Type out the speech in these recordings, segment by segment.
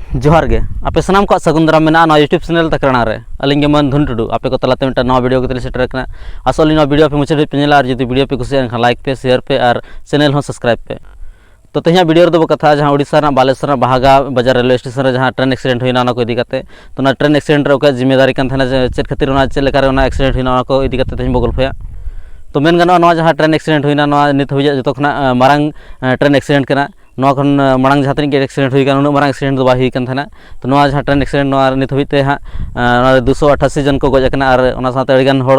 जोहार गे आपे सनाम को सगुन दाराम मेना ना यूट्यूब चैनल तकराना रे अलिंगे मन धुन टुडू आपे को तलाते मिटा नवा वीडियो को सेटर करना आसोली नवा वीडियो पे मुझे पे नेला और जदि वीडियो पे कुछ लाइक पे शेयर पे और चैनल हो सब्सक्राइब पे तो तेहा वीडियो दो कथा जहां ओडिशा ना बालेश्वर बहागा बाजार रेलवे स्टेशन जहां ट्रेन एक्सीडेंट हुई ना को इदी करते तो ना ट्रेन एक्सीडेंट रे ओके जिम्मेदारी कान थाना चेक खातिर ना चेक लेकर ना एक्सीडेंट हुई ना को इदी करते तेह बगल फया तो मेन गाना ना जहां ट्रेन एक्सीडेंट हुई ना नित हुई जतो खना मारंग ट्रेन एक्सीडेंट करना मांग जहाँ तक एक्सीडेंट हुई उन मांग एक्सीडेंट तो बाई था तो जहाँ ट्रेन एक्सीडेंट नित हबीते हाँ 288 जन को गजना और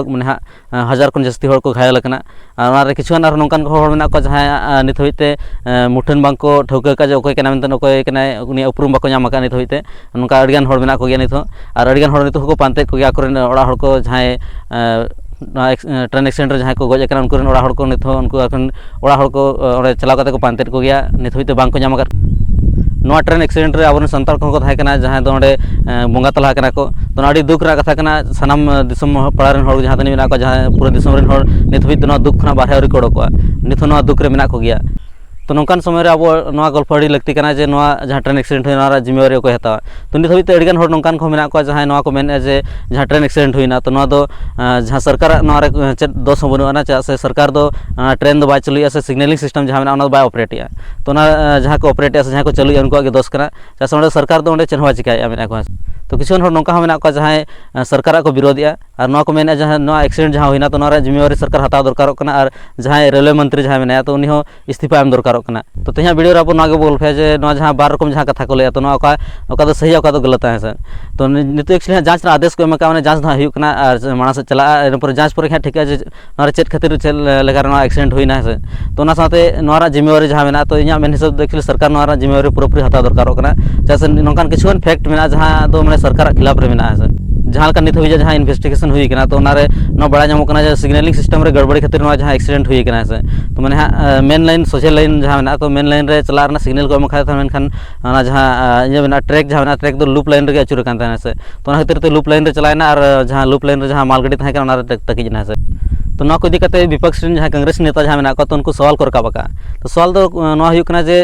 मैंने हाँ 1000 को जास्ती को घायल किछुगान और नौकान को जहाँ नित हबीते मुठन बांग को ठौका का अकोय उनी उपरूम बाको नाम नित हबीते नौका मेना को नित और नित को पानते को जहाँ ट्रेन एक्सीडेंट जहाँ को गज उनको को नित उनको को चलाव को पानते को गया नित हबीते बांग को नाम ट्रेन एक्सीडेंट रे अब सानतार को जहाँ तो बंगा तला को तो अड़ी दुख कथा सानाम दिसम पड़ा जहाँ तनी को जहाँ पूरा दिसम नित हबीते दुख खुना बारहे को उड़कोआ नित दुख रे मेना को गया तो नौकान समय अब गल्प अड़ी लगती जे जहाँ ट्रेन एक्सीडेंट हुई जिम्मेवारी को हत्या तो नित हबीते अड़ीगान नौकान को मेना को जहाँ को मेन जे जहाँ ट्रेन एक्सीडेंट हुई तो जहाँ सरकार चेक दोष बनूना चा से सरकार दो ट्रेन दो बै चलुया से सिग्नलिंग सिस्टम जहाँ बै ऑपरेटिया तो जहाँ को ऑपरेटिया से जहाँ को चलुया उनको दोष करना चा सरकार दो चेहवा चिकाया मेना को तो किसान नौका मेना को जहाँ सरकार को विरोधिया और को मेना जहाँ एक्सीडेंट जहाँ हुई तो जिम्मेवारी सरकार हत्या दरकार और जहाँ रेलवे मंत्री जहाँ मेना तो उन्हीं इस्तीफा एम दरकार तो तेहा वीडियो अब बोल पे जे जहाँ बार रकम जहाँ कथा को लैया तो सही और गलत है से तो नित एक्चुअली जाँच आदेश को एम जाँच और माना से चला पर जाँच पर ठीक है चेक खातिर चेक लेकर एक्सीडेंट हुई से तो साथे जिम्मेवारी जहाँ मेना तो इन मेन हिसाब एक्चुअली सरकार जिम्मेवारी पूरा हत्या दरकार जैसे नौकान किछुगान फैक्ट मेना जहाँ तो मैं सरकार खिलाफ रे मेना से जहाँ नित हुई जहाँ इन्वेस्टिगेशन हुई तो बड़ा नाम सिग्नलिंग सिस्टम रे गड़बड़ी खातिर जहाँ एक्सीडेंट हुई से तो मैंने हाँ मेन लाइन सोशल लाइन जहाँ मेना तो मेन लाइन रे चला सिग्नल को एम मेनखान जहाँ ट्रैक जहाँ ट्रैक तो लूप लाइन रे अचूर से तो खातिर तो लूप लाइन रे चलाना और जहाँ लूप लाइन रे जहाँ मालगाड़ी तकीजना से तो ना को इदी करते विपक्ष जहाँ कांग्रेस नेता जहाँ मेना तो उनको सवाल को रकाब तो सवाल तो जे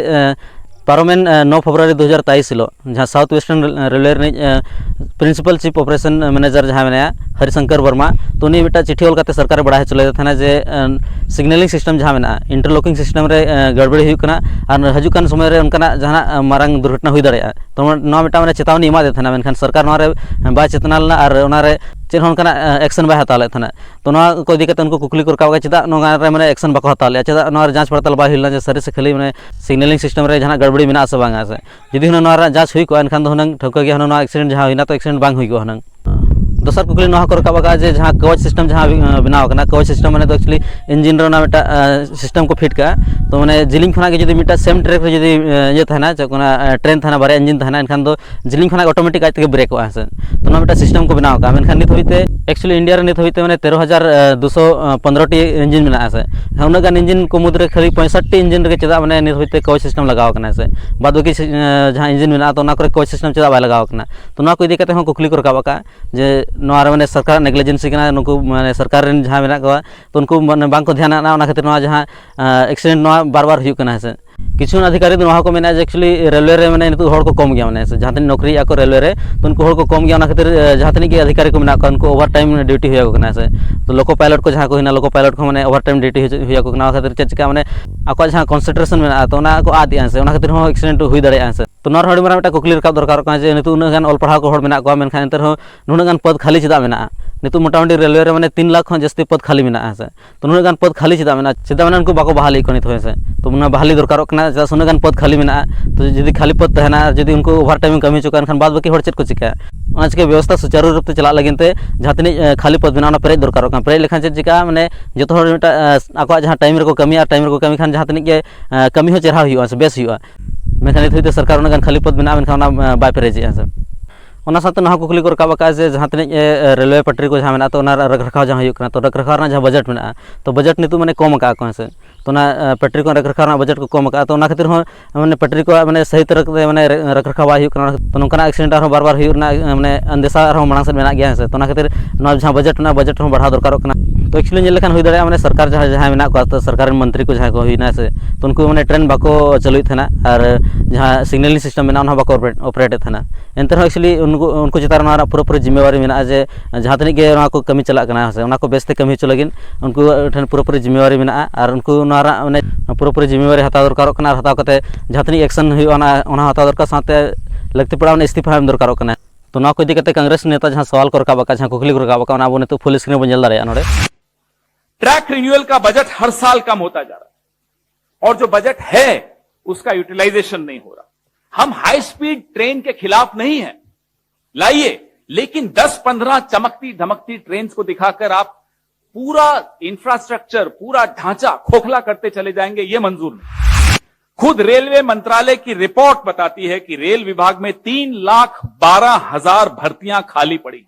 पारोमेन 9 फरवरी 2023 हिलो जहाँ south western railway principal chief operation manager जहाँ मेना हरिशंकर वर्मा तो उन्हीं मिट्टा चिट्ठी ओल सरकार बड़ा चले जे सिग्नलिंग सिस्टम जहाँ मेना इंटरलॉकिंग सिस्टम रे गड़बड़ी हुई और हजुकान समय रे उनका जहाँ मारंग दुर्घटना हुई दाड़ा तो मिट्टा मैंने चेतावनी एमा मेनखान सरकार बै चेतना लेना और चेक एक्शन बै हत्या लेना तो को इदी उनको कुकली को रखा चेदा मैंने एक्शन बाको हत्या ले चेदा जाँच पड़ताल बै हुई सरी से खाली मैंने सिग्नलिंग सिस्टम रे जहाँ गड़बड़ी मेना से बांगा से जुदी जाँच हुई को एनखान हुनंग ठौका गया एक्सीडेंट जहाँ हुई तो एक्सीडेंट बांग हुई को हुनंग दोसर कुकली को रखा जे जहाँ कवच सिस्टम जहाँ बनाव कवच सिस्टम मैंने तो एक्चुअली इंजिन मिट्टा सिस्टम को फिट का तो मैंने जिलिंग खुना के मिट्टा सेम ट्रैक रे जुदी ये ट्रेन था बारे इंजिन था एनखान तो जिलिंग खुना ऑटोमेटिक आज तक ब्रेक से तो मिट्टा सिस्टम को बनाव का मेनखान नित हबीते एक्चुअली इंडिया नित हबीते मैंने 13,215 इंजिन मेना से उन्ना गान इंजिन को मुद्रे खाली 65 इंजिन रे चेदा मैंने नित हबीते कवच सिस्टम लगाव से बाद बाकी जहाँ इंजिन मेना तो कवच सिस्टम चेदा बै लगाव तो को इदी करते कुकली को रखा जे मैंने सरकार नेग्लिजेंसी नुकु मैंने सरकार जहाँ मेना को तो उनको बांग को ध्यान खातिर जहाँ एक्सीडेंट बार बार हुई से किछु अधिकारी को मेना एक्चुअली रेलवे रे मैंने नितु को कम गया मैंने जहाँ तक नौकरी को रेलवे रे तो उनको को कम गया खातिर जहाँ तक अधिकारी को मेना उनको ओवर टाइम ड्यूटी हुआ से तो लोको पायलट को जहाँ को लोको पायलट को मैंने ओवर टाइम ड्यूटी हुआ खातिर चेक चिका मैंने आपको जहाँ कॉन्सेंट्रेशन में तो को आदि से खातिर एक्सीडेंट हुई दाड़ा से तो नर मारा कुकली रखा दरकार जे नितु उन्ना गान ऑल पढ़ाव को मेना मेनखान नुना गान पद खाली चेदा मेना नितु मोटामुटी रेलवे रे मैंने 3 लाख जास्ती पद खाली मेना से तो नुना गान पद खाली चेदा मेना उनको बाको बहाली को नित से तो उन्ना बहाली दरकार चेदा गान पद खाली मेना तो जुदी खाली पद तहना जुदी उनको ओवर टाइम कमी चुका एनखान बाद बाकी चेक को चिका चिका व्यवस्था सुचारू रूप से चला लगे जहाँ तीन खाली पद मेना पेरेज दरकार पेरेज लेखान चेक चिका मैंने जो आपको जहाँ टाइम को कमी टाइम को कमी खान जहाँ तीन कमी हो चेहरा हुआ से बेस हुआ मेनखान नित सरकार उन्ना गान खाली पद मेना मेनखान बै पेरेजे से साथ ना कुकली को रखा जे जहाँ तीन रेलवे पटरी को जहाँ मेना तो रख रखाव जहाँ होना तो रख रखाव जहाँ बजट मेना तो बजट नितु मैंने कम का से तो ना पटरी को रख रखाव बजट को कम तो ना खातिर मैंने पटरी को मैंने सही तरह मैंने रख रखाव बाय तो नौका एक्सीडेंट बार बार मैंने अंदेशा मांग से मेना गया है तो ना खातिर जहाँ बजट बढ़ा दरकार तो एक्चुअली जेलेखान हुई दाड़ा मैंने सरकार जहाँ मेना को तो सरकार मंत्री को जहाँ को हुईना से तो उनको मैंने ट्रेन बाको चालुत थे और जहाँ सिग्नलिंग सिस्टम मेना बाको ऑपरेट थे एनते एक्चुअली उनको चितार पूरा जिम्मेवारी मेना जे जहाँ तनिक को कमी चलना से बेसते कमी हचो लगे उनको ठेन पूरा जिम्मेवारी मेना और उनको मैंने पूरा जिम्मेवारी हत्या दरकार हत्या जहाँ तनिक एक्शन हत्या दरकार साथे लगती पड़ा इस्तीफा एम दरकार तो ना को इदी कांग्रेस नेता जहाँ सवाल को रखा जहाँ कुकली को रखा अब नित फुल स्क्रीन बन दाड़ा नोड़े ट्रैक रिन्यूअल का बजट हर साल कम होता जा रहा है और जो बजट है उसका यूटिलाइजेशन नहीं हो रहा। हम हाई स्पीड ट्रेन के खिलाफ नहीं है, लाइए, लेकिन 10-15 चमकती धमकती ट्रेन को दिखाकर आप पूरा इंफ्रास्ट्रक्चर पूरा ढांचा खोखला करते चले जाएंगे, यह मंजूर नहीं। खुद रेलवे मंत्रालय की रिपोर्ट बताती है कि रेल विभाग में 3,12,000 भर्तियां खाली पड़ी।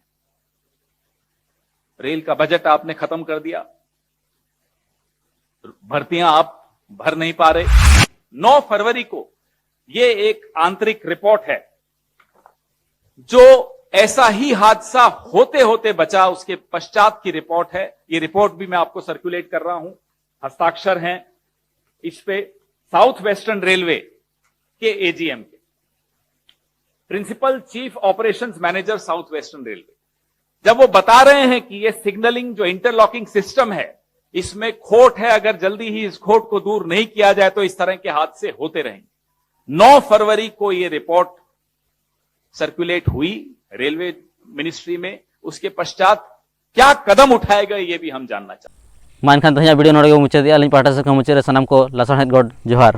रेल का बजट आपने खत्म कर दिया, भर्तियां आप भर नहीं पा रहे। 9 फरवरी को यह एक आंतरिक रिपोर्ट है जो ऐसा ही हादसा होते होते बचा, उसके पश्चात की रिपोर्ट है। यह रिपोर्ट भी मैं आपको सर्कुलेट कर रहा हूं, हस्ताक्षर हैं इस पे साउथ वेस्टर्न रेलवे के एजीएम के, principal chief operations manager south western railway, जब वो बता रहे हैं कि ये सिग्नलिंग जो इंटरलॉकिंग सिस्टम है इसमें खोट है, अगर जल्दी ही इस खोट को दूर नहीं किया जाए तो इस तरह के हादसे होते रहेंगे। 9 फरवरी को ये रिपोर्ट सर्कुलेट हुई रेलवे मिनिस्ट्री में, उसके पश्चात क्या कदम उठाएगा ये भी हम जानना चाहते हैं। मान खान वीडियो नोड़े मुचाद अली पाटा से मुचाद सामान को लसण गॉड जोहार।